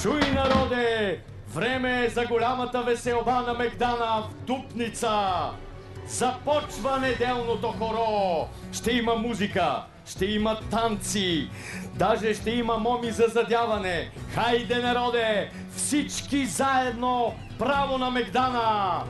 Чуй, народе! Време е за голямата веселба на Мегдана в Дупница! Започва неделното хоро! Ще има музика, ще има танци, даже ще има моми за задяване! Хайде, народе! Всички заедно! Право на Мегдана!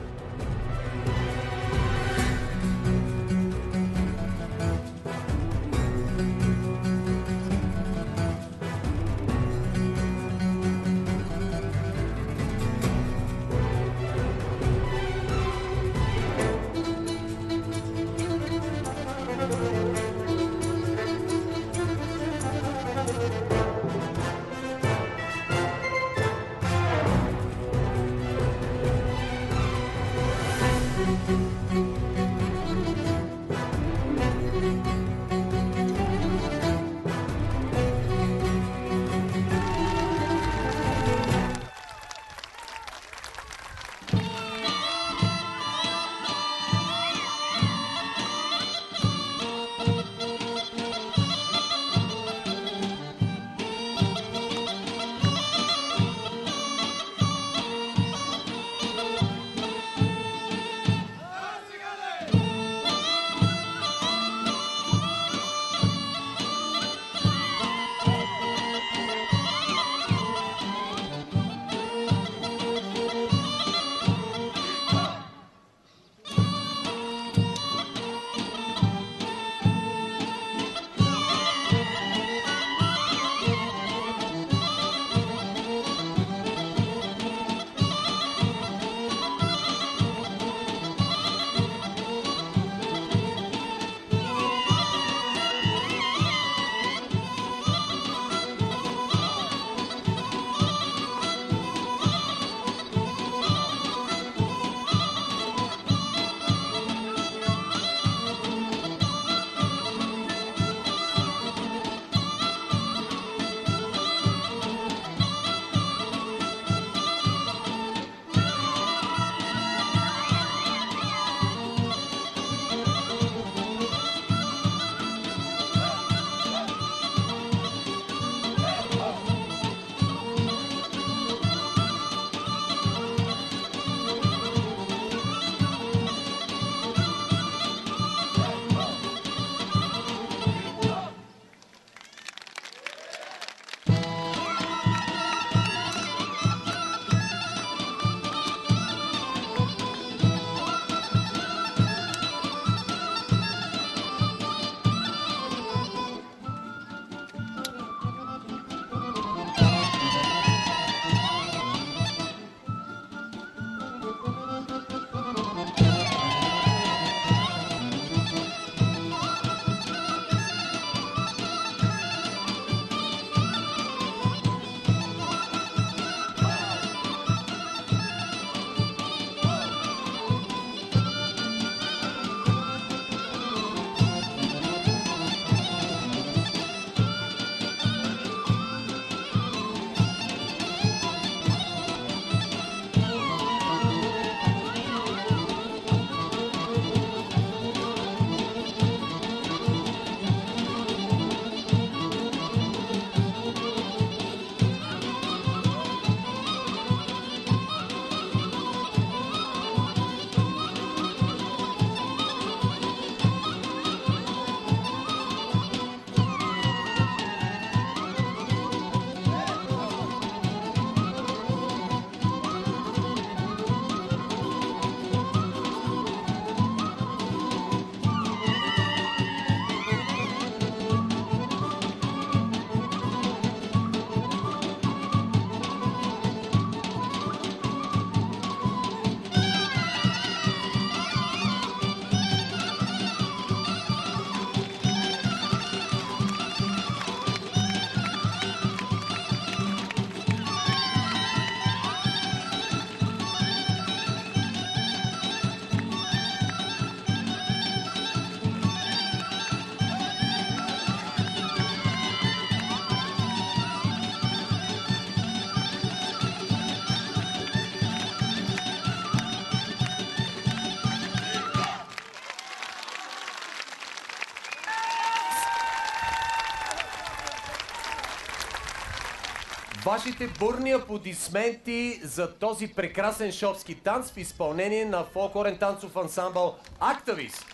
Вашите бурни аплодисменти за този прекрасен шопски танц в изпълнение на фолклорен танцов ансамбъл Актавис.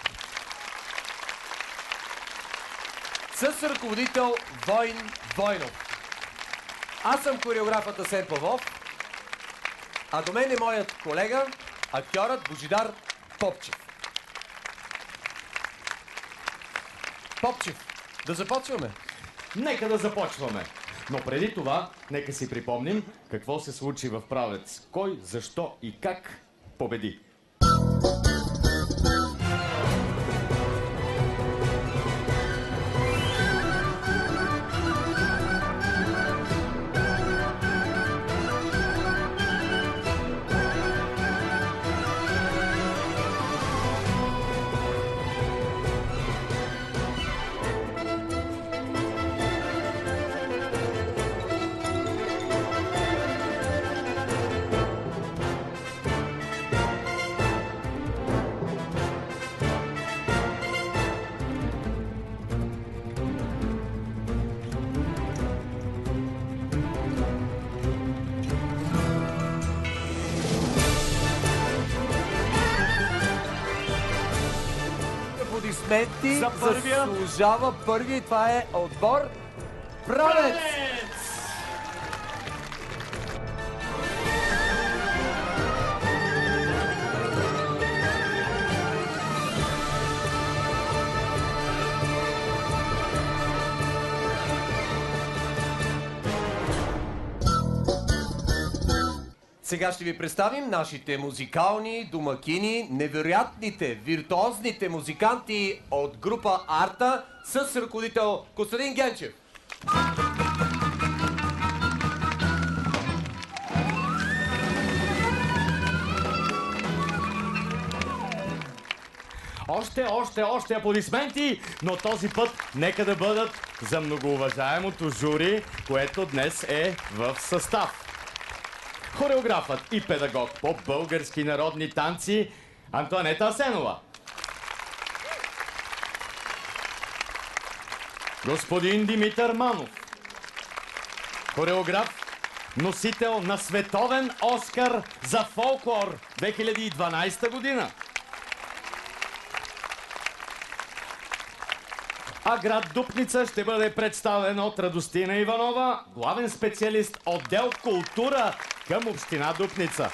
С ръководител Войн Войнов. Аз съм хореографът Асен Павлов, а до мен е моят колега, актьорът Божидар Попчев. Попчев, да започваме. Нека да започваме. Но преди това, нека си припомним какво се случи в Правец. Кой, защо и как победи. Аплодисменти За първия. заслужава първи и това е отбор Правец! Сега ще ви представим нашите музикални домакини, невероятните, виртуозните музиканти от група Арта с ръководител Костадин Генчев. Още аплодисменти, но този път нека да бъдат за многоуважаемото жури, което днес е в състав. Хореографът и педагог по български народни танци Антоанета Асенова. Господин Димитър Манов. Хореограф, носител на световен Оскар за фолклор 2012 година. А град Дупница ще бъде представен от Радостина Иванова, главен специалист отдел култура към община Дупница.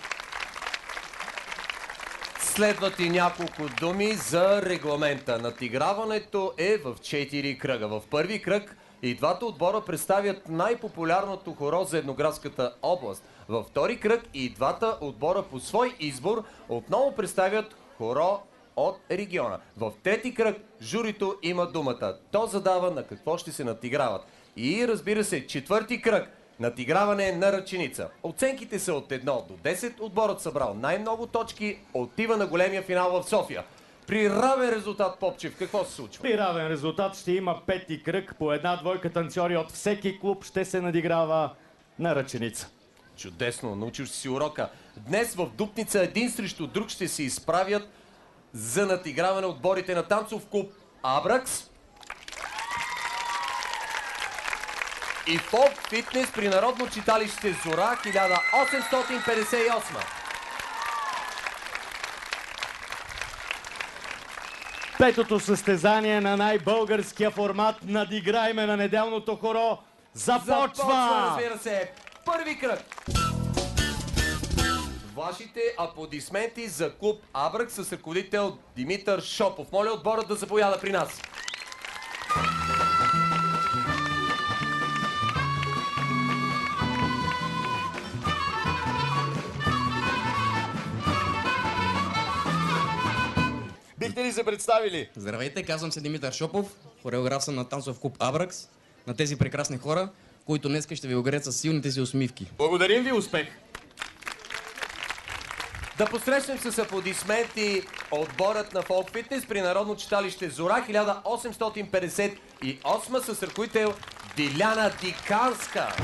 Следват и няколко думи за регламента. Надиграването е в 4 кръга. В първи кръг и двата отбора представят най-популярното хоро за Едноградската област. Във втори кръг и двата отбора по свой избор отново представят хоро от региона. В трети кръг журито има думата. То задава на какво ще се надиграват. И разбира се, четвърти кръг. Надиграване на ръченица. Оценките са от 1 до 10. Отборът събрал най-много точки, отива на големия финал в София. При равен резултат, Попчев, какво се случва? При равен резултат ще има пети кръг. По една-двойка танцори от всеки клуб ще се надиграва на ръченица. Чудесно, научиш си урока. Днес в Дупница един срещу друг ще се изправят за надиграване отборите на танцов клуб Абракс и фолк фитнес при Народно читалище Зора 1858. Петото състезание на най-българския формат Надиграйме на неделното хоро започва! Разбира се, първи кръг. Вашите аплодисменти за клуб Абракс с ръководител Димитър Шопов. Моля отборът да заповяда при нас. Бихте ли се представили? Здравейте, казвам се Димитър Шопов, хореограф съм на танцов клуб Абракс, на тези прекрасни хора, които днес ще ви угорят с силните си усмивки. Благодарим ви, успех! Да посрещнем с аплодисменти отборът на фолк фитнес при Народно читалище Зора 1858 с ръководител Диляна Диканска.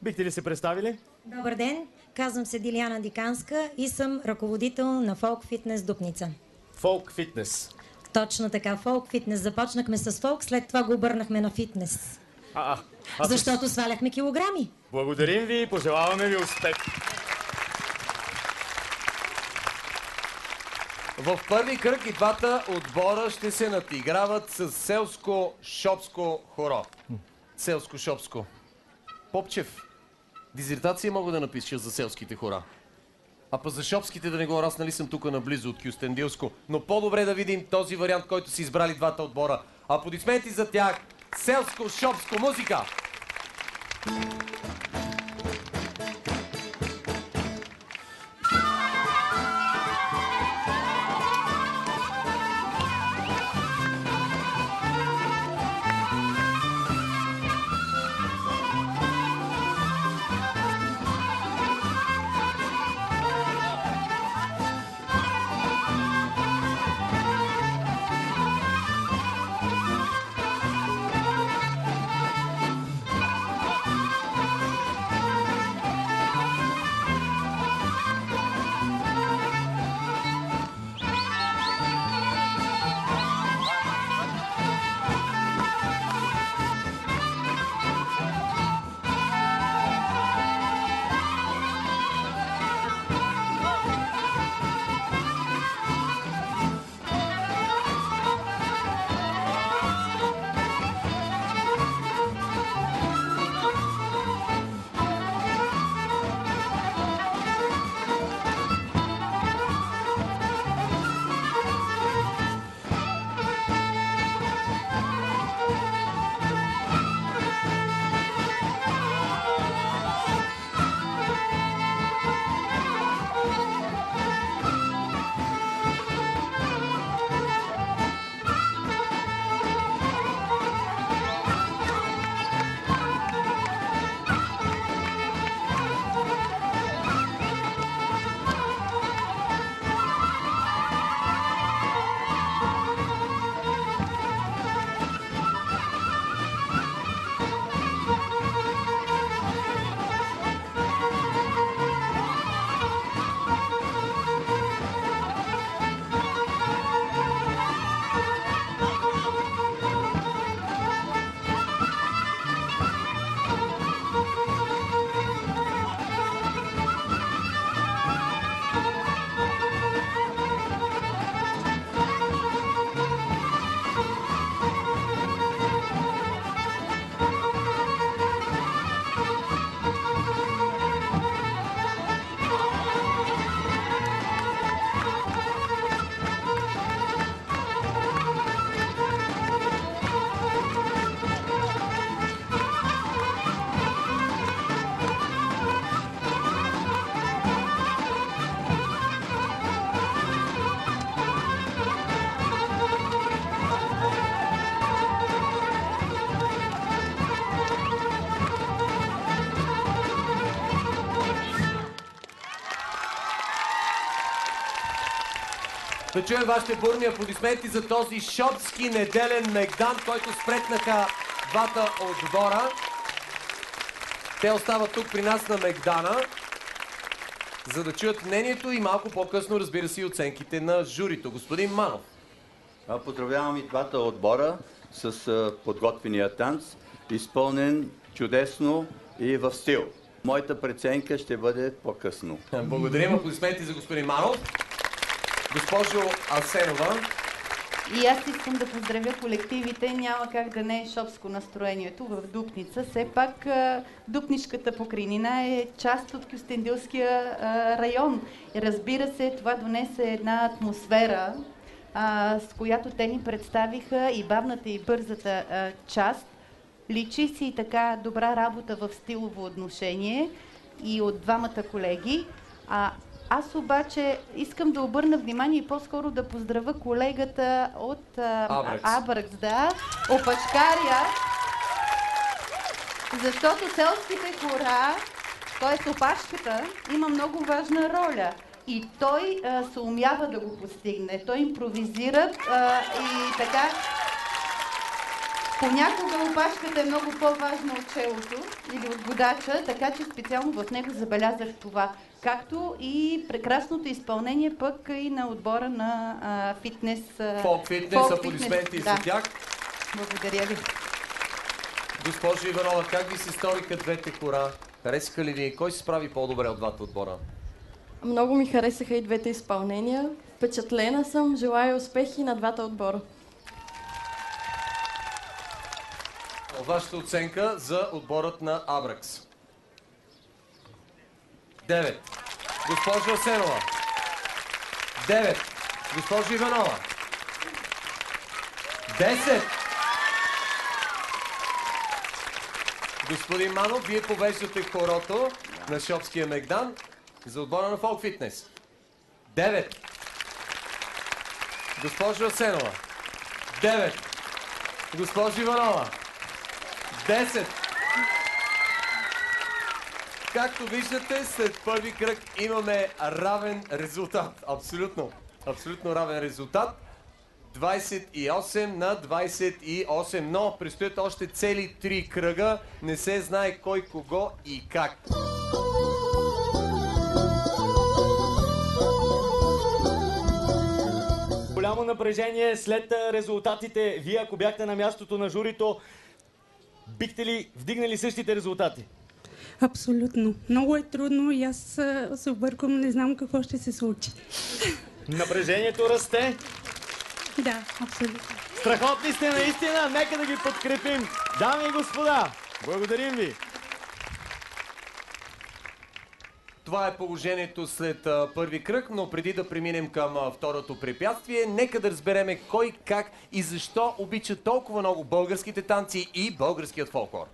Бихте ли се представили? Добър ден! Казвам се Диляна Диканска и съм ръководител на фолк фитнес Дупница. Фолк фитнес. Точно така, фолк фитнес. Започнахме с фолк, след това го обърнахме на фитнес. Защото сваляхме килограми. Благодарим ви и пожелаваме ви успех. В първи кръг и двата отбора ще се надиграват с селско-шопско хоро. Селско-шопско. Попчев, дизертация мога да напиша за селските хора. А па за шопските да не го разнали съм тук наблизо от Кюстендилско. Но по-добре да видим този вариант, който са избрали двата отбора. Аплодисменти за тях. Селско-шопско музика! Да чуем вашите бурни аплодисменти за този шопски неделен мегдан, който спретнаха двата отбора. Те остават тук при нас на мегдана, за да чуят мнението и малко по-късно, разбира се, и оценките на журито. Господин Манов. Поздравявам и двата отбора с подготвения танц, изпълнен чудесно и в стил. Моята преценка ще бъде по-късно. Благодарим. Аплодисменти за господин Манов. Госпожо Асенова. И аз искам да поздравя колективите. Няма как да не е шопско настроението в Дупница. Все пак Дупнишката покрайнина е част от Кюстендилския район. И разбира се, това донесе една атмосфера, с която те ни представиха и бавната и бързата част. Личи си и така добра работа в стилово отношение и от двамата колеги. Аз обаче искам да обърна внимание и по-скоро да поздравя колегата от Абракс, да, Опашкария, защото селските хора, т.е. опашката, има много важна роля. И той се умява да го постигне. Той импровизира и така Понякога опашката е много по-важна от челото или от водача, така че специално в него забелязах това. Както и прекрасното изпълнение пък и на отбора на фитнес. Фолк фитнес, аплодисменти за тях. Благодаря ви. Госпожо Иванова, как ви се сториха двете хора? Харесаха ли ви? Кой се справи по-добре от двата отбора? Много ми харесаха и двете изпълнения. Впечатлена съм. Желая успехи на двата отбора. Вашата оценка за отборът на Абракс. 9. Госпожа Асенова. 9. Госпожа Иванова. 10. Господин Манов, вие повеждате хорото на Шопския Мегдан за отбора на Фолк Фитнес. 9. Госпожа Асенова. 9. Госпожа Иванова. 10. Както виждате, след първи кръг имаме равен резултат. Абсолютно. Абсолютно равен резултат. 28 на 28. Но предстоят още цели 3 кръга. Не се знае кой, кого и как. Голямо напрежение след резултатите. Вие, ако бяхте на мястото на журито, бихте ли вдигнали същите резултати? Абсолютно. Много е трудно и аз се обърквам, не знам какво ще се случи. Напрежението расте. Да, абсолютно. Страхотни сте наистина, нека да ги подкрепим. Дами и господа, благодарим ви. Това е положението след първи кръг, но преди да преминем към второто препятствие, нека да разбереме кой, как и защо обича толкова много българските танци и българският фолклор.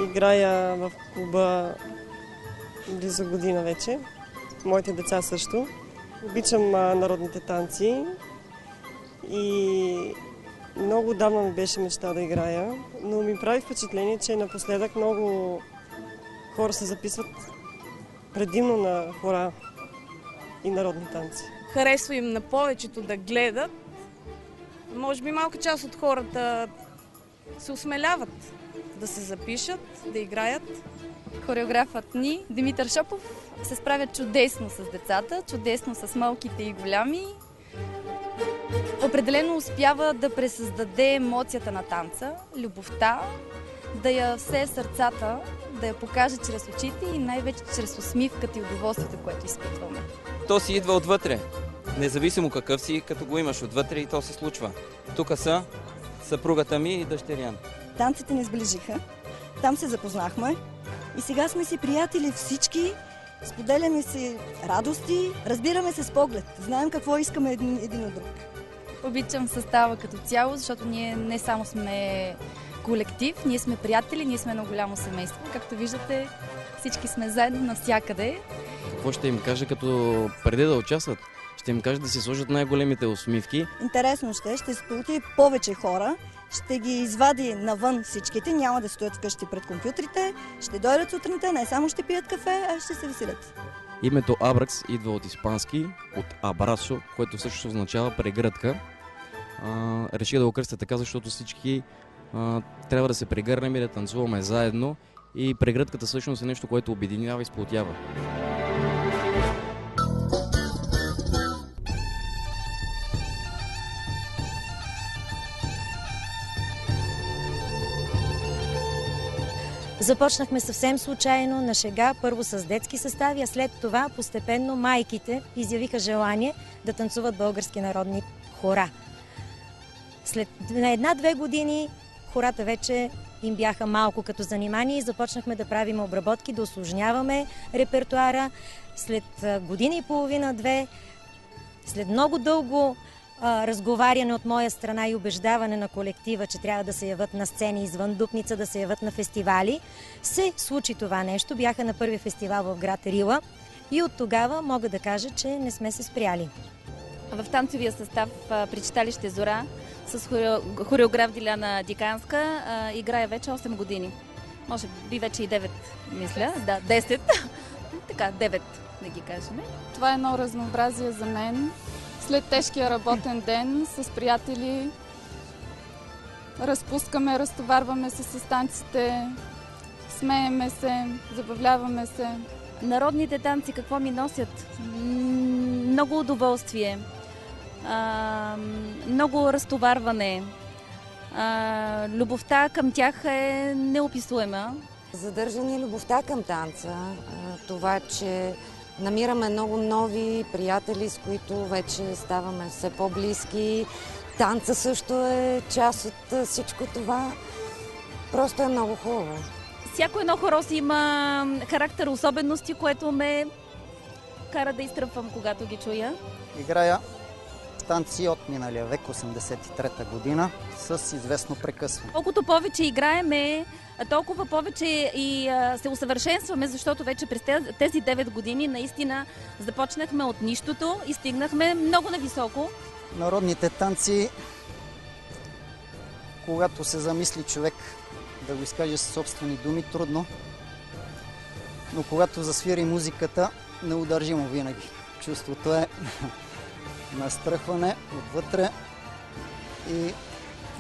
Играя в клуба близо година вече. Моите деца също. Обичам народните танци и много давно ми беше мечта да играя, но ми прави впечатление, че напоследък много хора се записват предимно на хора и народни танци. Харесва им на повечето да гледат. Може би малка част от хората се осмеляват да се запишат, да играят. Хореографът ни, Димитър Шопов, се справя чудесно с децата, чудесно с малките и голями. Определено успява да пресъздаде емоцията на танца, любовта, да я всее в сърцата, да я покаже чрез очите и най-вече чрез усмивката и удоволствието, което изпитваме. То си идва отвътре. Независимо какъв си, като го имаш отвътре и то се случва. Тук са съпругата ми и дъщеря. Танците ни сближиха, там се запознахме и сега сме си приятели всички, споделяме си радости, разбираме се с поглед, знаем какво искаме един от друг. Обичам състава като цяло, защото ние не само сме колектив, ние сме приятели, ние сме едно голямо семейство. Както виждате, всички сме заедно навсякъде. Какво ще им кажа, като преди да участват? Ще им кажа да си сложат най-големите усмивки. Интересно ще сполути повече хора, ще ги извади навън всичките, няма да стоят вкъщи пред компютрите, ще дойдат сутринта, не само ще пият кафе, а ще се веселят. Името Абракс идва от испански, от абрасо, което също означава прегръдка. Реших да го кръстя така, защото всички трябва да се прегърнем и да танцуваме заедно. И прегръдката всъщност е нещо, което обединява и сплотява. Започнахме съвсем случайно, на шега, първо с детски състави, а след това постепенно майките изявиха желание да танцуват български народни хора. След една-две години хората вече им бяха малко като занимание и започнахме да правим обработки, да усложняваме репертуара. След година и половина-две, след много дълго разговаряне от моя страна и убеждаване на колектива, че трябва да се яват на сцени извън Дупница, да се яват на фестивали, се случи това нещо. Бяха на първи фестивал в град Рила и от тогава мога да кажа, че не сме се спряли. В танцовия състав при читалище Зора с хореограф Диляна Диканска играя вече 8 години. Може би вече и 9, мисля. Да, 10. Така, 9. да ги кажем. Това е едно разнообразие за мен. След тежкия работен ден с приятели разпускаме, разтоварваме се с танците, смееме се, забавляваме се. Народните танци какво ми носят? Много удоволствие, много разтоварване. Любовта към тях е неописуема. Задържа ни любовта към танца. Това, че намираме много нови приятели, с които вече ставаме все по-близки. Танца също е част от всичко това. Просто е много хубаво. Всяко едно хоро си има характер, особености, което ме кара да изтръпвам, когато ги чуя. Играя танци от миналия век, 83-та година, с известно прекъсване. Колкото повече играеме, толкова повече и се усъвършенстваме, защото вече през тези 9 години наистина започнахме от нищото и стигнахме много нависоко. Народните танци, когато се замисли човек да го изкаже със собствени думи, трудно, но когато засвири музиката, неудържимо винаги. Чувството е настръхване отвътре и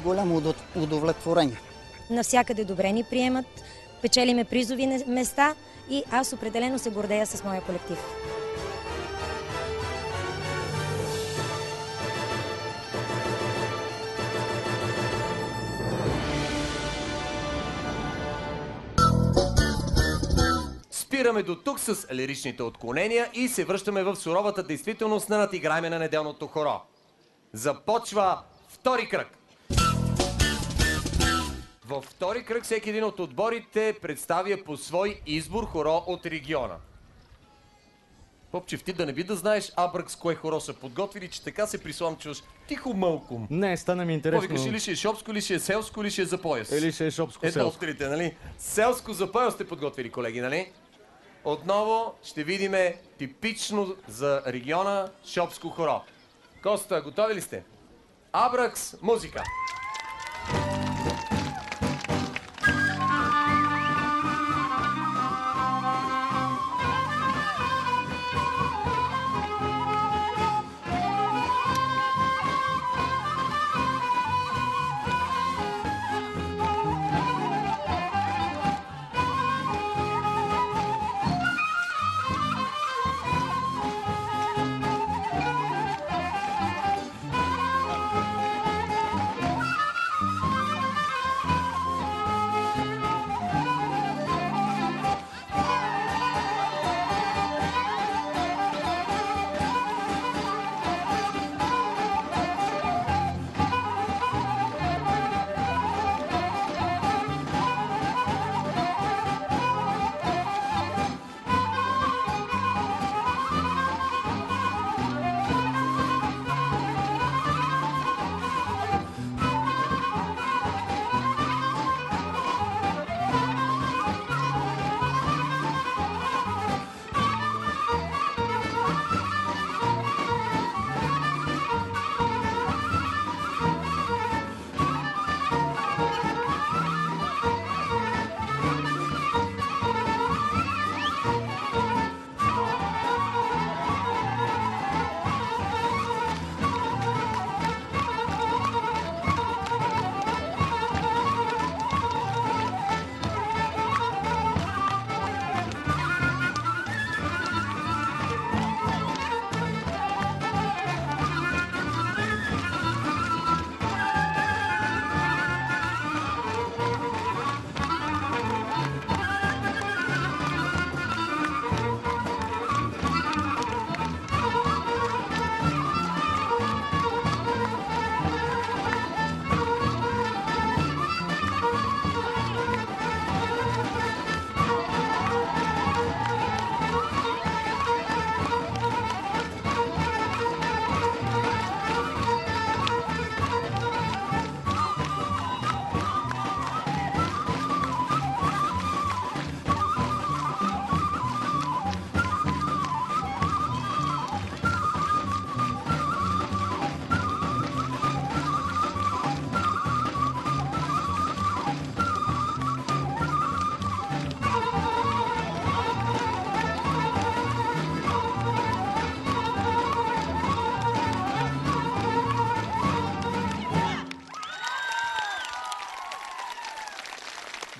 голямо удовлетворение. Навсякъде добре ни приемат, печелиме призови места и аз определено се гордея с моя колектив. Спираме до тук с лиричните отклонения и се връщаме в суровата действителност на надиграеме на неделното хоро. Започва втори кръг. Във втори кръг всеки един от отборите представя по свой избор хоро от региона. Попчев, ти да не би да знаеш Абракс кое хоро са подготвили, че така се присламчваш тихо мълком. Не, стана ми интересно. Повикаш ли ще е шопско, ли ще е селско, ли ще е за пояс? Или ще е шопско-селско. Едно от трите, нали? Селско за пояс сте подготвили, колеги, нали? Отново ще видим типично за региона шопско хоро. Коста, готови ли сте? Абракс, музика!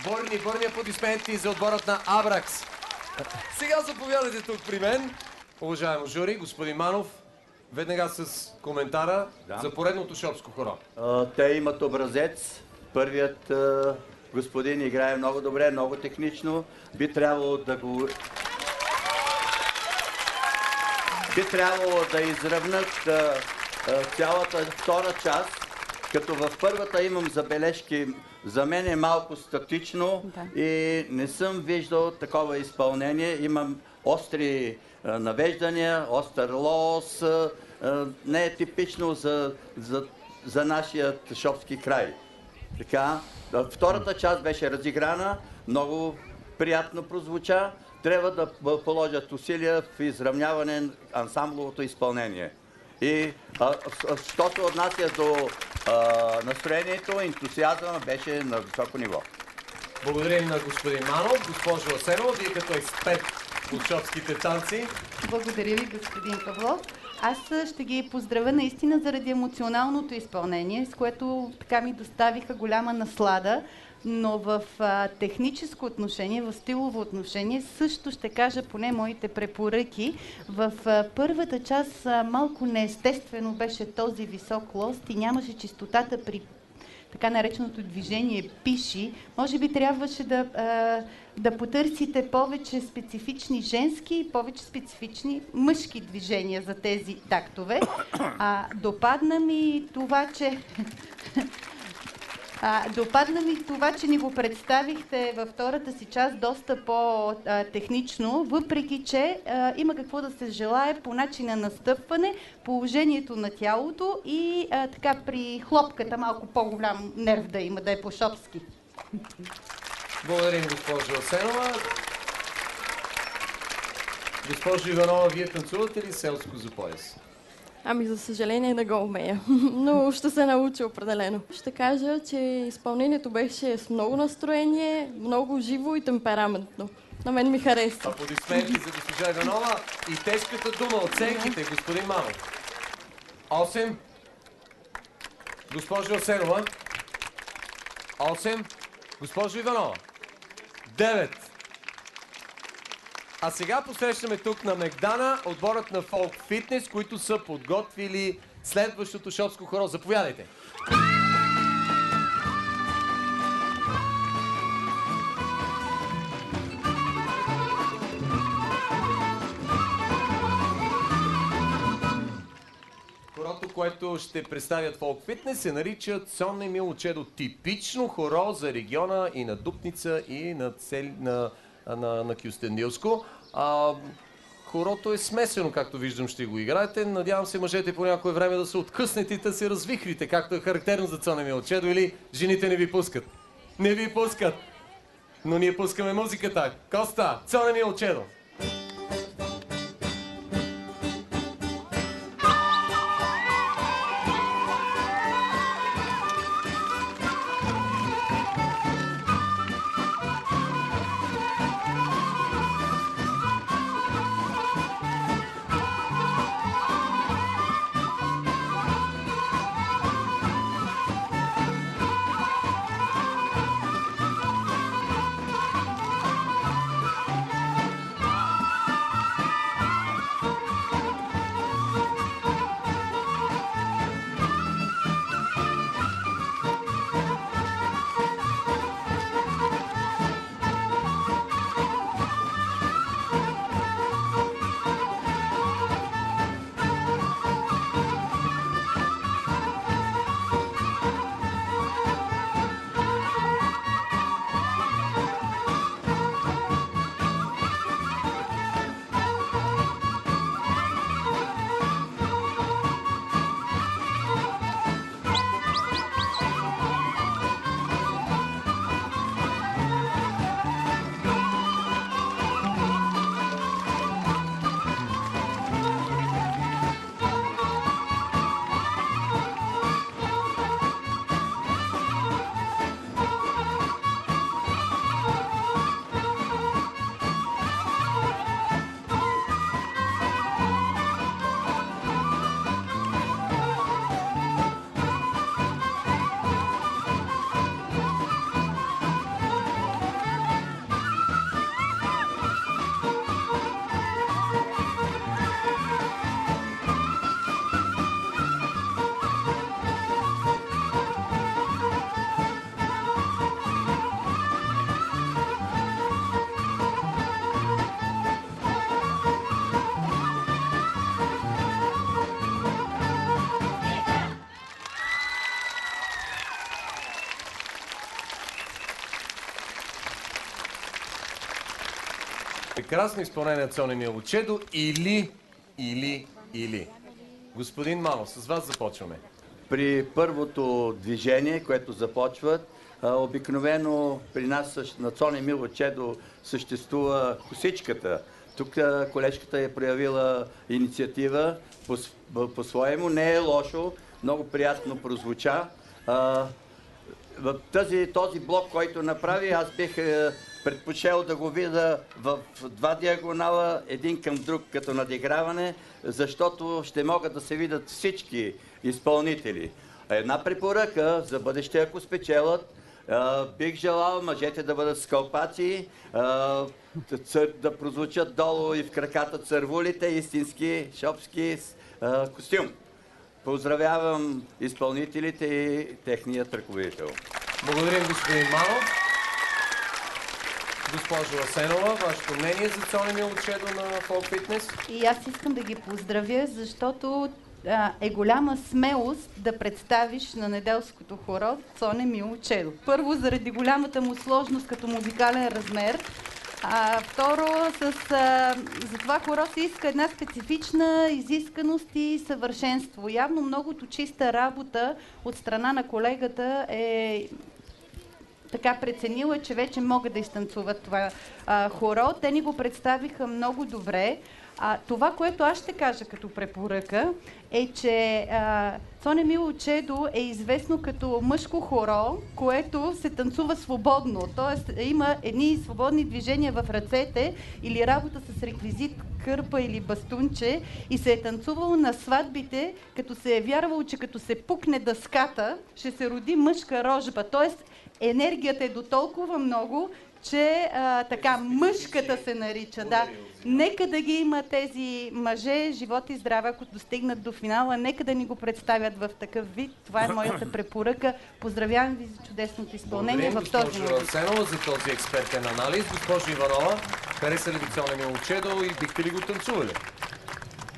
Бурни аплодисменти за отборът на Абракс. Сега заповядайте тук при мен, уважаемо жури, господин Манов, веднага с коментара за поредното шопско хоро. Те имат образец. Първият господин играе много добре, много технично. Би трябвало да изравнат цялата втора част, като в първата имам забележки. За мен е малко статично и не съм виждал такова изпълнение. Имам остри навеждания, остър лос. Не е типично за нашия шопски край. Така, втората част беше разиграна, много приятно прозвуча. Трябва да положат усилия в изравняване на ансамбловото изпълнение. И що се отнася до настроението, ентусиазма беше на високо ниво. Благодарим на господин Манов. Госпожо Асенова, вие като експерт от шопските танци. Благодаря ви, господин Павлов. Аз ще ги поздравя наистина заради емоционалното изпълнение, с което така ми доставиха голяма наслада, но в техническо отношение, в стилово отношение също ще кажа поне моите препоръки. В първата част малко неестествено беше този висок лост и нямаше чистотата при така нареченото движение пиши. Може би трябваше да потърсите повече специфични женски и повече специфични мъжки движения за тези тактове. Допадна ми това, че ни го представихте във втората си част доста по-технично, въпреки че има какво да се желае по начина на стъпване, положението на тялото и така при хлопката малко по-голям нерв да има, да е по-шопски. Благодарим, госпожо Асенова. Госпожо Иванова, вие танцувате ли селско за пояс? Ами, за съжаление, не го умея, но ще се науча определено. Ще кажа, че изпълнението беше с много настроение, много живо и темпераментно. На мен ми хареса. Аплодисменти за госпожа Иванова и тежката дума, оценките, господин Манов. 8. Госпожо Асенова. 8. Госпожо Иванова. 9. А сега посрещаме тук на Мегдана отборът на Folk Fitness, които са подготвили следващото шопско хоро. Заповядайте! Хорото, което ще представят Folk Fitness, се нарича Цон Емил Учедо. Типично хоро за региона и на Дупница, и на Кюстендилско. Хорото е смесено, както виждам, ще го играете. Надявам се мъжете по някое време да се откъснете и да се развихрите, както е характерно за Цон Емил Учедо, или жените не ви пускат. Не ви пускат! Но ние пускаме музиката. Коста, Цон Емил Учедо. Прекрасно изпълнение на Цони Милочедо или. Господин Манов, с вас започваме. При първото движение, което започват, обикновено при нас на Цони Милочедо съществува косичката. Тук колежката е проявила инициатива по-своему. Не е лошо, много приятно прозвуча. В този блок, който направи, аз бих предпочел да го видя в два диагонала, един към друг като надиграване, защото ще могат да се видят всички изпълнители. Една препоръка за бъдеще, ако спечелят, бих желал мъжете да бъдат скалпаци, да прозвучат долу и в краката цървулите, истински шопски костюм. Поздравявам изпълнителите и техният ръководител. Благодарим, господин Манов. Госпожо Асенова, вашето мнение за Цони Милочедо на Фолк Фитнес? И аз искам да ги поздравя, защото е голяма смелост да представиш на неделското хоро Цони Милочедо. Първо, заради голямата му сложност като музикален размер. Второ, за това хоро се иска една специфична изисканост и съвършенство. Явно многото чиста работа от страна на колегата е така преценила, че вече могат да изтанцуват това хоро. Те ни го представиха много добре. Това, което аз ще кажа като препоръка, е, че Цони Милочедо е известно като мъжко хоро, което се танцува свободно. Тоест има едни свободни движения в ръцете или работа с реквизит, кърпа или бастунче и се е танцувало на сватбите, като се е вярвало, че като се пукне дъската, ще се роди мъжка рожба. Тоест енергията е до толкова много, че така мъжката се нарича. Да. Нека да ги има тези мъже, живот и здраве, ако достигнат до финала, нека да ни го представят в такъв вид. Това е моята препоръка. Поздравявам ви за чудесното изпълнение в този момент. Асенова за този експертен анализ. Госпожо Иванова, хареса ли ви Цони Милочедо и бихте ли го танцували?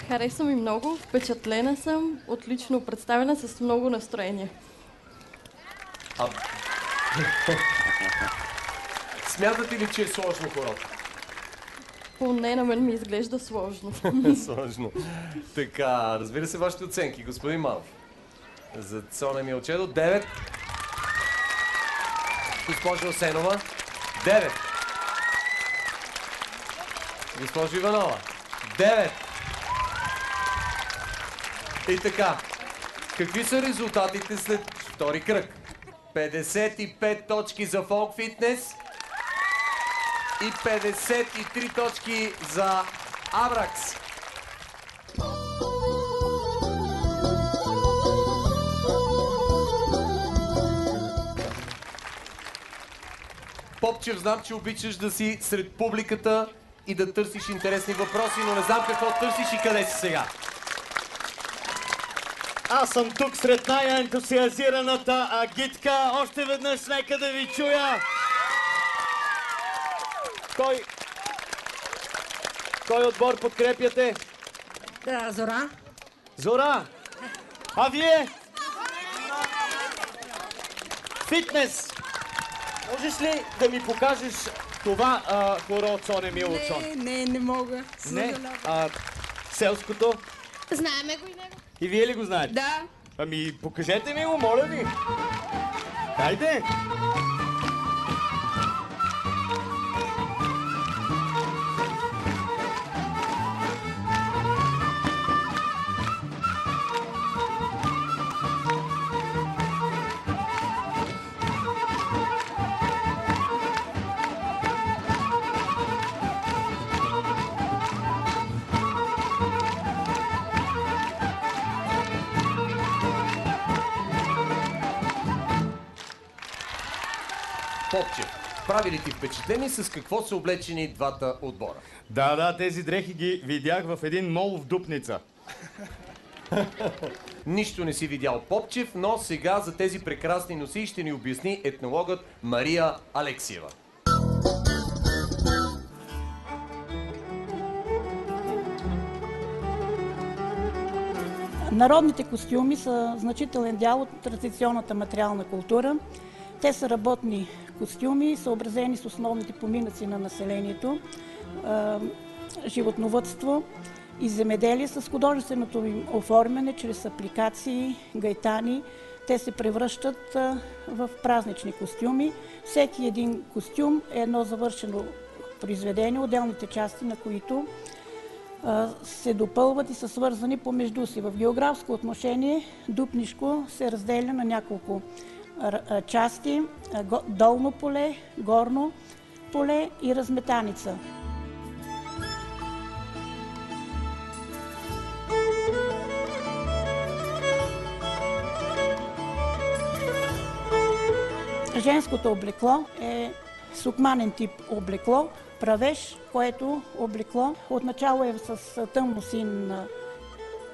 Хареса ми много, впечатлена съм, отлично представена, с много настроение. Смятате ли, че е сложно хорото? Поне на мен ми изглежда сложно. Сложно. Така, разбира се, вашите оценки. Господин Манов. За Цони Милочедо 9. Госпожо Асенова 9. Госпожо Иванова 9. И така, какви са резултатите след втори кръг? 55 точки за Фолк Фитнес и 53 точки за Абракс. Попчев, знам, че обичаш да си сред публиката и да търсиш интересни въпроси, но не знам какво търсиш и къде си сега. Аз съм тук сред най-ентусиазираната агитка. Още веднъж нека да ви чуя. Кой отбор подкрепяте? Да, Зора. Зора! А вие? Фитнес! Можеш ли да ми покажеш това хоро Цони Милочедо? Не мога. Не? Селското? Знаеме го и него. И вие ли го знаете? Да. Ами, покажете ми го, моля ви. Дайте! Попчев, прави ли ти впечатление с какво са облечени двата отбора? Да, тези дрехи ги видях в един мол в Дупница. Нищо не си видял, Попчев, но сега за тези прекрасни носи ще ни обясни етнологът Мария Алексиева. Народните костюми са значителен дял от традиционната материална култура. Те са работни костюми, съобразени с основните поминъци на населението, животновъдство и земеделие с художественото им оформяне чрез апликации, гайтани. Те се превръщат в празнични костюми. Всеки един костюм е едно завършено произведение, отделните части на които се допълват и са свързани помежду си. В географско отношение Дупнишко се разделя на няколко части: долно поле, горно поле и разметаница. Женското облекло е сукманен тип облекло, правеж, което облекло отначало е с тъмносин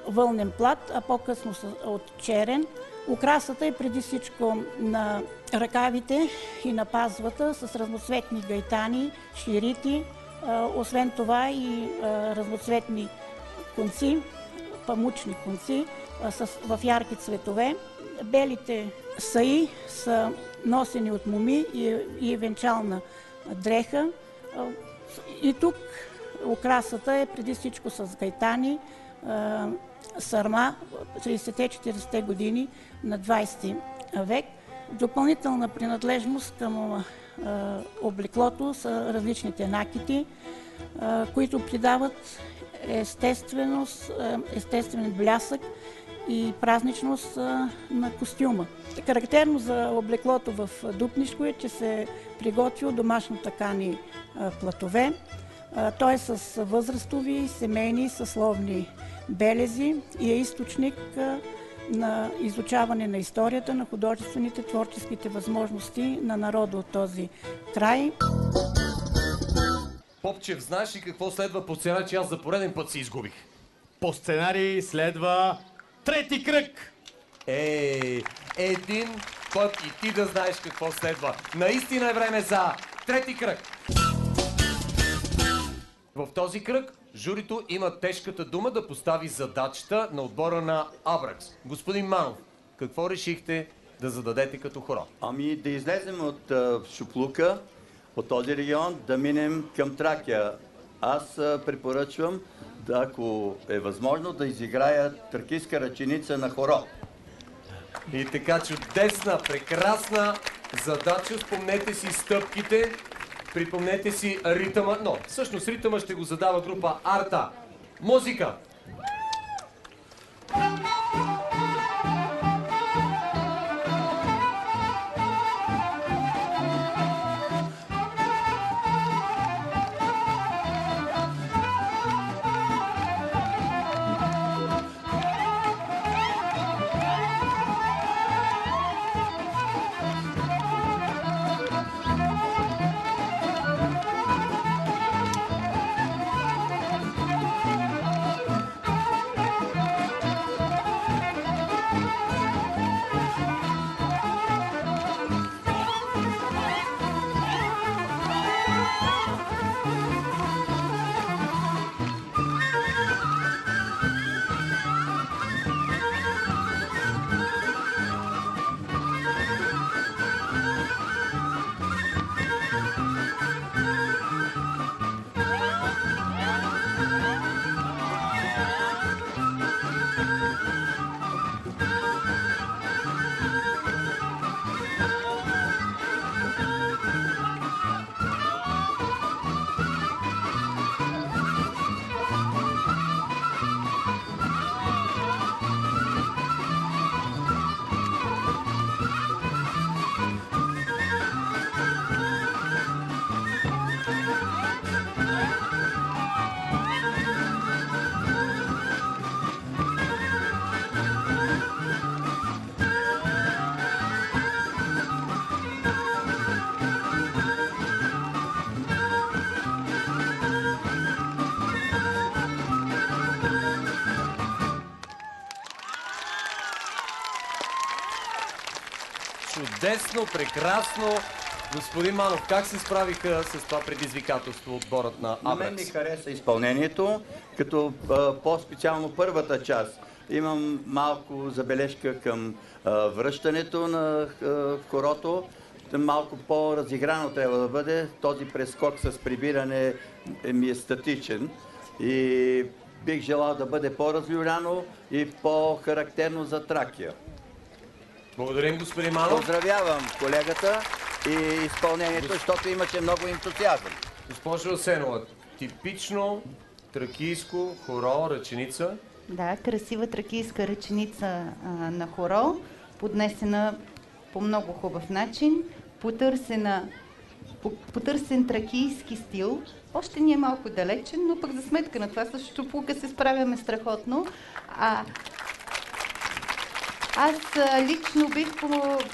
вълнен плат, а по-късно от черен. Украсата е преди всичко на ръкавите и на пазвата с разноцветни гайтани, ширити, освен това и разноцветни конци, памучни конци в ярки цветове. Белите саи са носени от моми и венчална дреха. И тук украсата е преди всичко с гайтани, сарма, 30-40-те години на 20 век. Допълнителна принадлежност към облеклото са различните накити, които придават естествен блясък и празничност на костюма. Характерно за облеклото в Дупнишко е, че се приготви от домашно ткани платове. Той е с възрастови, семейни, съсловни белези и е източник на изучаване на историята, на художествените, творческите възможности на народа от този край. Попчев, знаеш ли какво следва по сценарий, че аз за пореден път се изгубих? По сценарий следва трети кръг. Един път и ти да знаеш какво следва. Наистина е време за трети кръг. В този кръг журито има тежката дума да постави задачата на отбора на Абракс. Господин Манов, какво решихте да зададете като хоро? Ами да излезем от Шуплука, от този регион, да минем към Тракия. Аз препоръчвам, ако е възможно, да изиграя тракийска ръченица на хоро. И така, чудесна, прекрасна задача. Спомнете си стъпките, припомнете си ритъма. Но всъщност ритъма ще го задава група Арта. Музика! Чудесно, прекрасно. Господин Манов, как се справиха с това предизвикателство отборът на Абракс? На мен ми хареса изпълнението, като по-специално първата част. Имам малко забележка към връщането на хорото, малко по-разиграно трябва да бъде. Този прескок с прибиране ми е статичен и бих желал да бъде по-развивано и по-характерно за Тракия. Благодарим, господин Манов. Поздравявам колегата и изпълнението, защото имаше много ентусиазъм. Госпожо Асенова, типично тракийско хоро, ръченица. Да, красива тракийска ръченица на хоро, поднесена по много хубав начин, потърсен тракийски стил. Още ни е малко далечен, но пък за сметка на това с Чупулка се справяме страхотно. Аз лично бих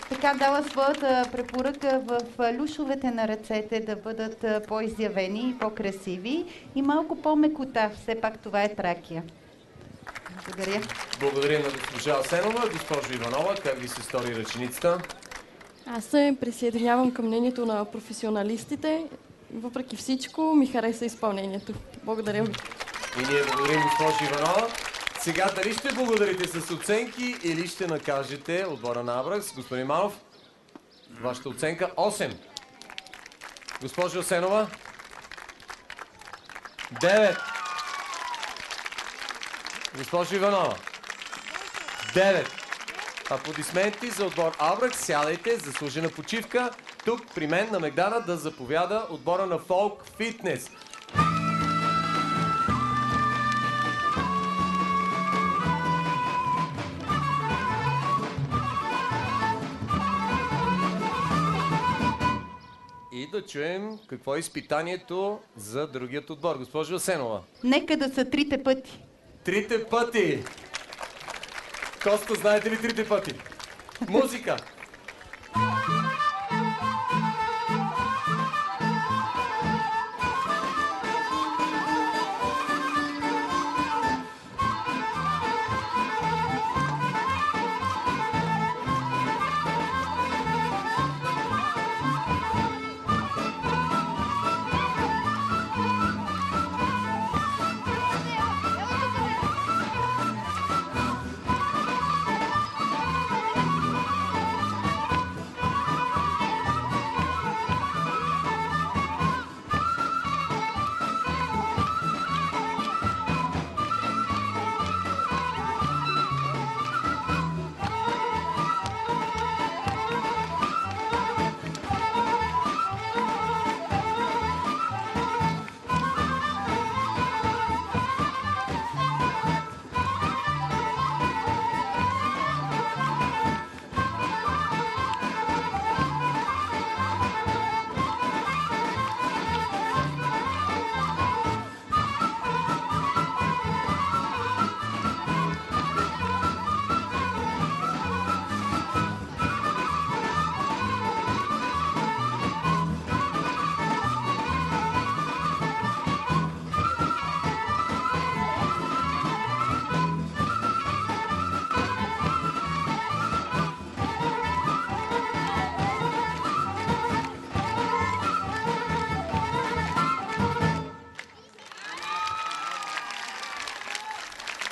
така дала своята препоръка в люшовете на ръцете да бъдат по-изявени и по-красиви и малко по-мекота. Все пак това е Тракия. Благодаря. Благодарим на госпожа Асенова. Госпожо Иванова, как ви се стори ръченицата? Аз се присъединявам към мнението на професионалистите. Въпреки всичко ми хареса изпълнението. Благодаря ви. И ние благодарим, госпожо Иванова. Сега дали ще благодарите с оценки или ще накажете отбора на Абракс? Господин Манов, вашата оценка 8. Госпожо Асенова? 9. Госпожо Иванова? 9. Аплодисменти за отбор Абракс. Сядайте, заслужена почивка. Тук при мен на Мегдана да заповяда отбора на Фолк Фитнес. И да чуем какво е изпитанието за другият отбор. Госпожо Асенова. Нека да са 3 пъти. 3 пъти! Коста, знаете ли 3 пъти? Музика!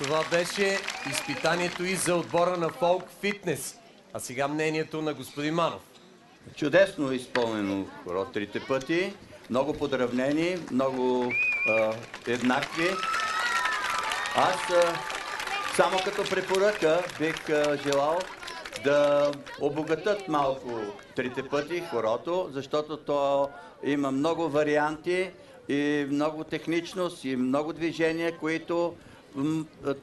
Това беше изпитанието и за отбора на Фолк Фитнес. А сега мнението на господин Манов. Чудесно изпълнено хоро 3 пъти. Много подравнени, много еднакви. Аз само като препоръка бих желал да обогатят малко 3 пъти хорото, защото то има много варианти и много техничност и много движения, които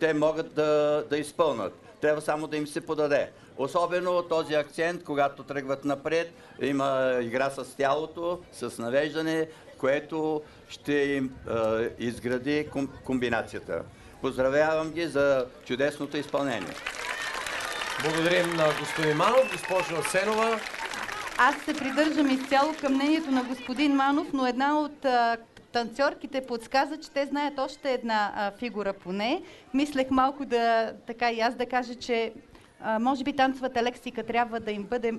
те могат да изпълнат. Трябва само да им се подаде. Особено този акцент, когато тръгват напред, има игра с тялото, с навеждане, което ще им изгради комбинацията. Поздравявам ги за чудесното изпълнение. Благодарим на господин Манов, госпожо Асенова. Аз се придържам изцяло към мнението на господин Манов, но една от танцорките подсказа, че те знаят още една фигура поне. Мислех малко така и аз да кажа, че може би танцовата лексика трябва да им бъде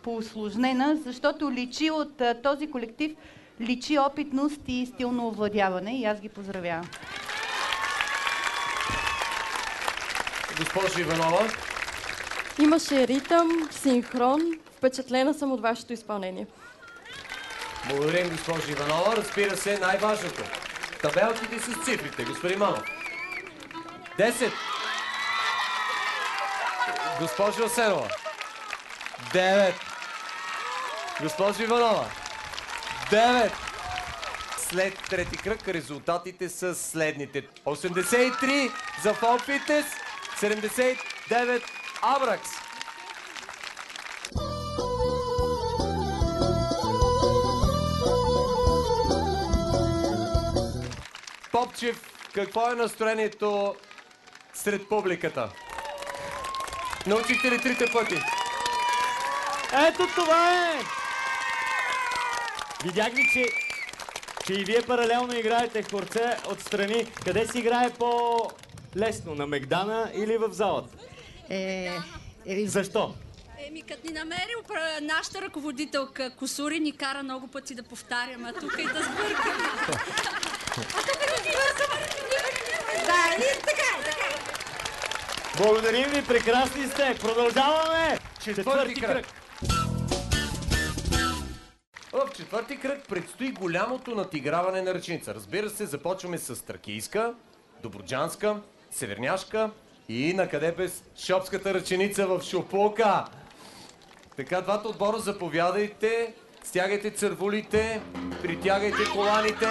поусложнена, защото личи от този колектив, личи опитност и стилно овладяване и аз ги поздравявам. Госпожо Иванова. Имаше ритъм, синхрон, Впечатлена съм от вашето изпълнение. Благодарим, госпожа Иванова. Разбира се, най-важното. Табелките с цифрите, господин Манов. 10. Госпожа Осенова. 9. Госпожа Иванова. 9. След трети кръг резултатите са следните. 83 за Folk Fitness, 79 Абракс. Попчев, какво е настроението сред публиката? Научихте ли трите пъти? Ето това е! Видях ви, че и вие паралелно играете хорце отстрани. Къде си играе по-лесно? На Мегдана или в залата? Защо? Като ни намери нашата ръководителка Косури, ни кара много пъти да повтаряме, а тук и да сбъркаме. Да, и така. Благодарим ви, прекрасни сте! Продължаваме! Четвърти кръг. В четвърти кръг предстои голямото надиграване на ръченица. Разбира се, започваме с тракийска, добруджанска, северняшка и накъде без шопската ръченица в Шополка. Така, двата отбора заповядайте, стягайте цървулите, притягайте коланите.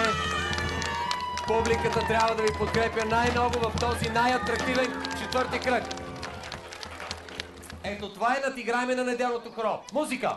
Публиката трябва да ви подкрепя най-много в този най-атрактивен четвърти кръг. Ето това е надиграйме на неделното хоро. Музика!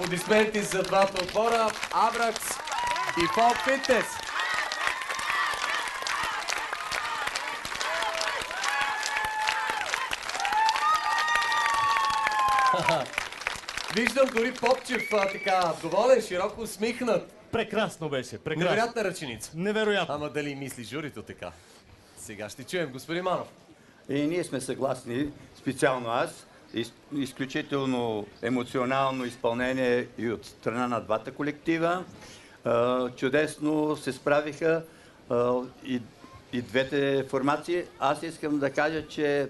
Аплодисменти за двата отбора, Абракс и Folk Fitness. Виждам дори Попчев така доволен, широко усмихнат. Прекрасно беше, прекрасно. Невероятна ръченица. Невероятно. Ама дали мисли журито така? Сега ще чуем, господин Манов. И ние сме съгласни, специално аз, изключително емоционално изпълнение и от страна на двата колектива. Чудесно се справиха и двете формации. Аз искам да кажа, че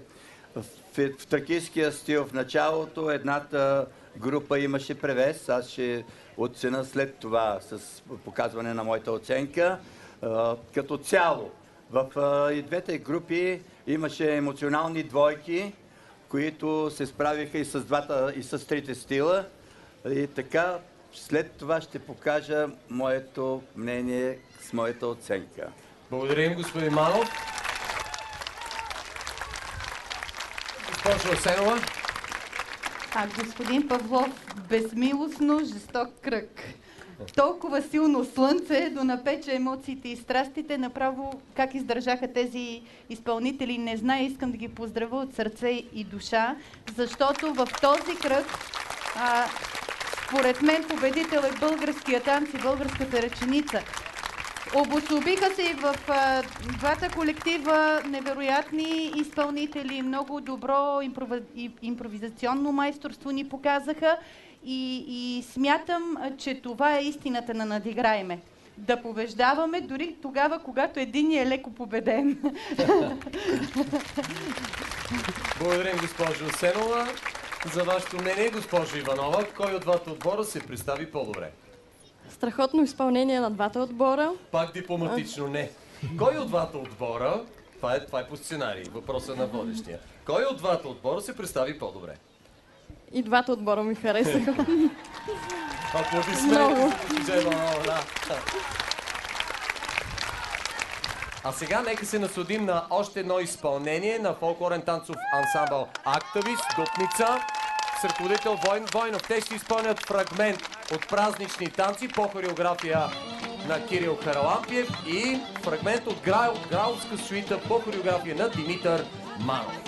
в тракийския стил в началото едната група имаше превес. Аз ще оценя след това с показване на моята оценка. Като цяло, в и двете групи имаше емоционални двойки, които се справиха и с двата, и с трите стила. И така, след това ще покажа моето мнение с моята оценка. Благодарим, господин Манов. Госпожо Асенова. Господин Павлов, безмилостно жесток кръг. Толкова силно слънце донапече емоциите и страстите. Направо как издържаха тези изпълнители, не знае. Искам да ги поздравя от сърце и душа, защото в този кръг според мен победител е българския танц и българската ръченица. Обособиха се и в двата колектива невероятни изпълнители, много добро импровизационно майсторство ни показаха и смятам, че това е истината на Надиграеме. Да побеждаваме дори тогава, когато един е леко победен. Благодарим, госпожо Асенова, за вашето мнение. Госпожо Иванова, кой от двата отбора се представи по-добре? Страхотно изпълнение на двата отбора. Пак дипломатично не. Кой от двата отбора, това е по сценарий, въпросът на водещия. Кой от двата отбора се представи по-добре? И двата отбора ми харесаха. Аплодисменти. А сега нека се насладим на още едно изпълнение на фолклорен танцов ансамбъл Актавис, Дупница, с ръководител Войнов. Те ще изпълнят фрагмент от празнични танци по хореография на Кирил Харалампиев и фрагмент от Граалска суита по хореография на Димитър Манов.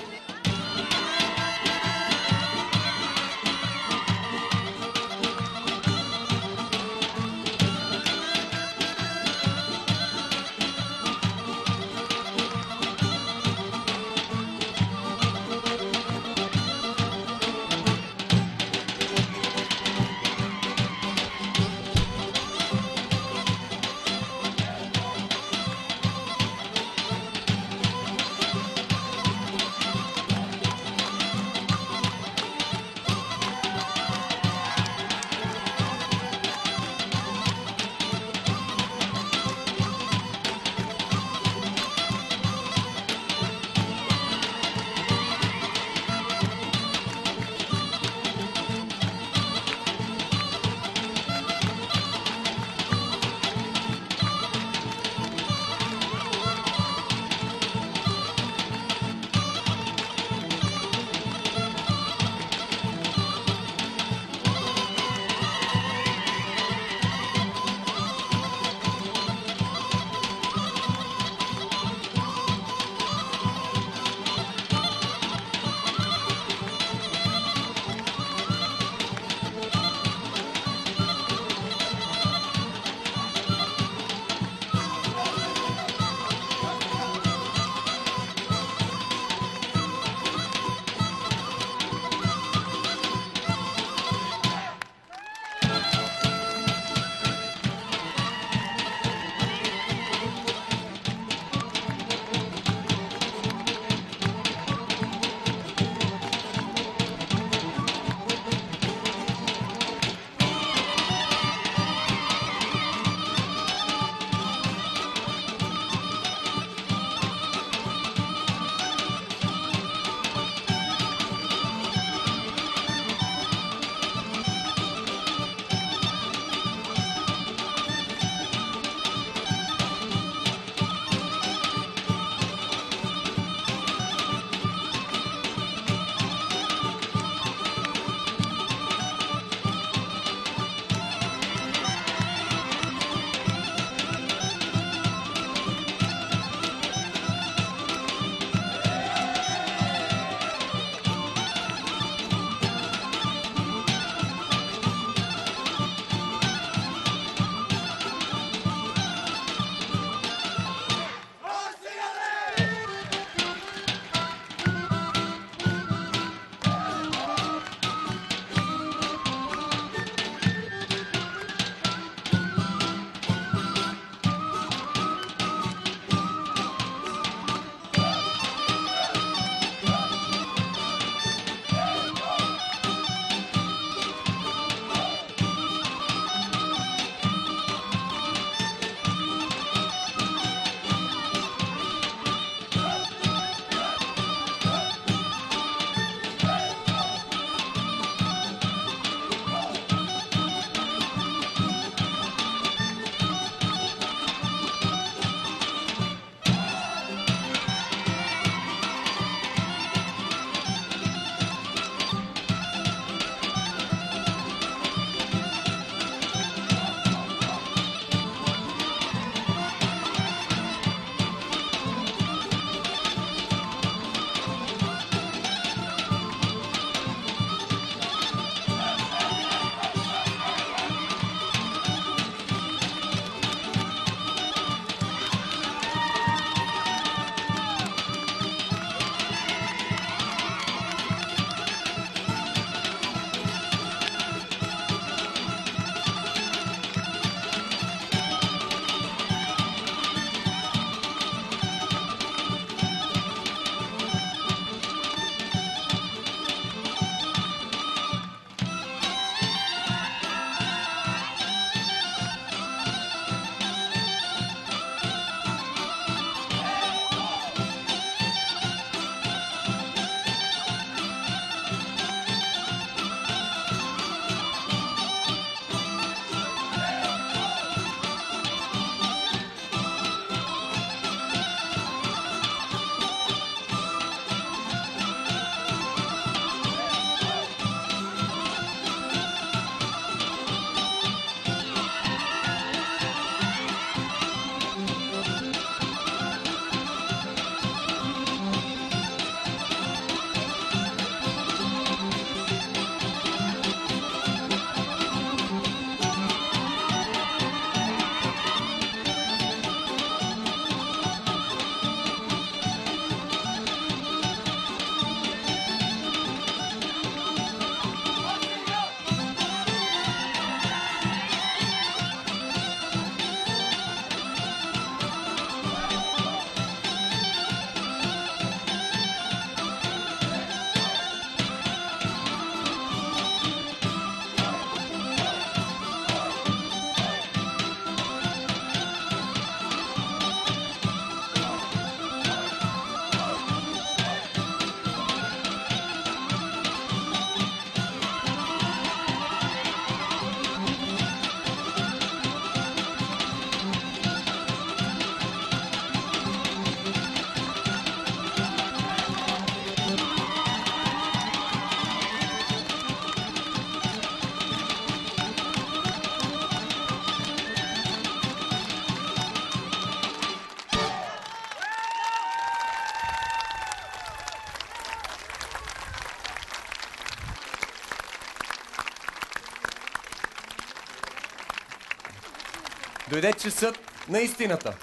Дойде часът на истината.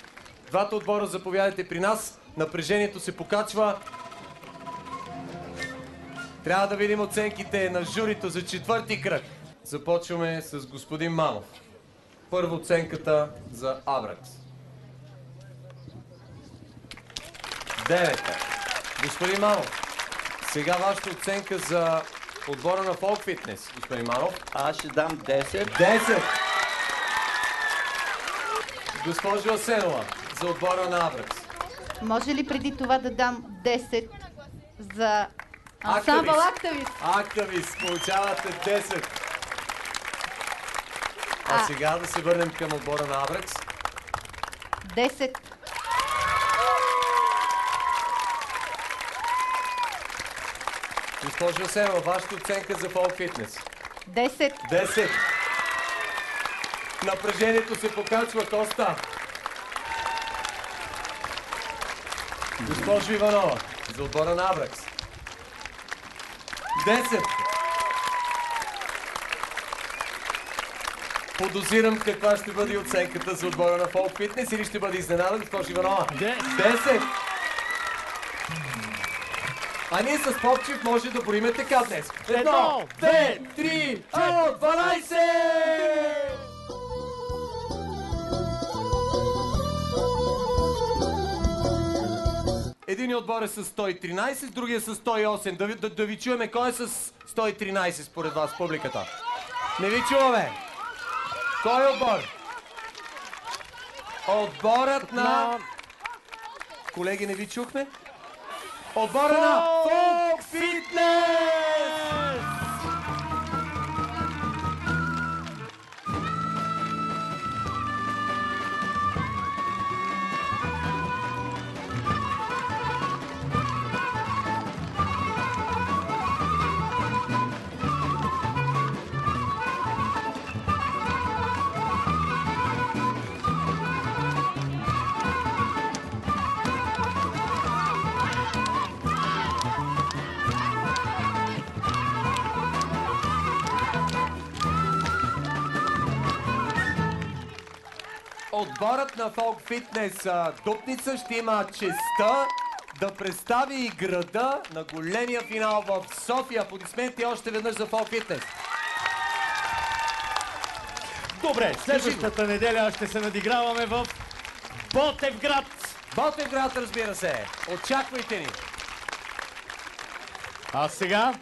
Двата отбора заповядайте при нас. Напрежението се покачва. Трябва да видим оценките на журито за четвърти кръг. Започваме с господин Манов. Първо оценката за Абракс. 9. Господин Манов, сега вашата оценка за отбора на Фолк Фитнес. Господин Манов. Аз ще дам 10. 10. Госпожо Асенова, за отбора на Абракс. Може ли преди това да дам 10 за ансамбъл Актавис? Актавис, получавате 10. А сега да се върнем към отбора на Абракс. 10. Госпожо Асенова, вашата оценка за Фолк Фитнес. 10. 10. Напрежението се покачва, Коста. Госпожо Иванова, за отбора на Абракс. 10. Подозирам каква ще бъде оценката за отбора на Фолк Фитнес или ще бъде изненада, госпожо Иванова. 10. А ние с Попчев може да броиме така днес. 1, 2, 3, 4, 12! Единият отбор е с 113, другия с 108. Да ви чуеме кой е с 113 според вас, публиката. Не ви чуваме. Кой е отбор? Отборът на... Колеги, не ви чухме? Отбора на Фолк Фитнес! Отборът на Фолк Фитнес Дупница ще има честта да представи и града на големия финал в София. Аплодисменти още веднъж за Фолк Фитнес. Добре, следващата неделя ще се надиграваме в Ботевград. Ботевград, разбира се. Очаквайте ни. А сега...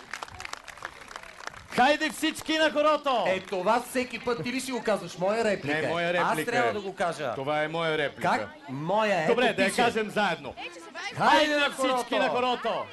Хайде всички на хорото! Е, това всеки път ти ли си го казваш? Моя реплика. Не, моя реплика. Аз трябва да го кажа. Това е моя реплика. Как? Моя е. Добре, да я кажем заедно. Хайде на всички на хорото!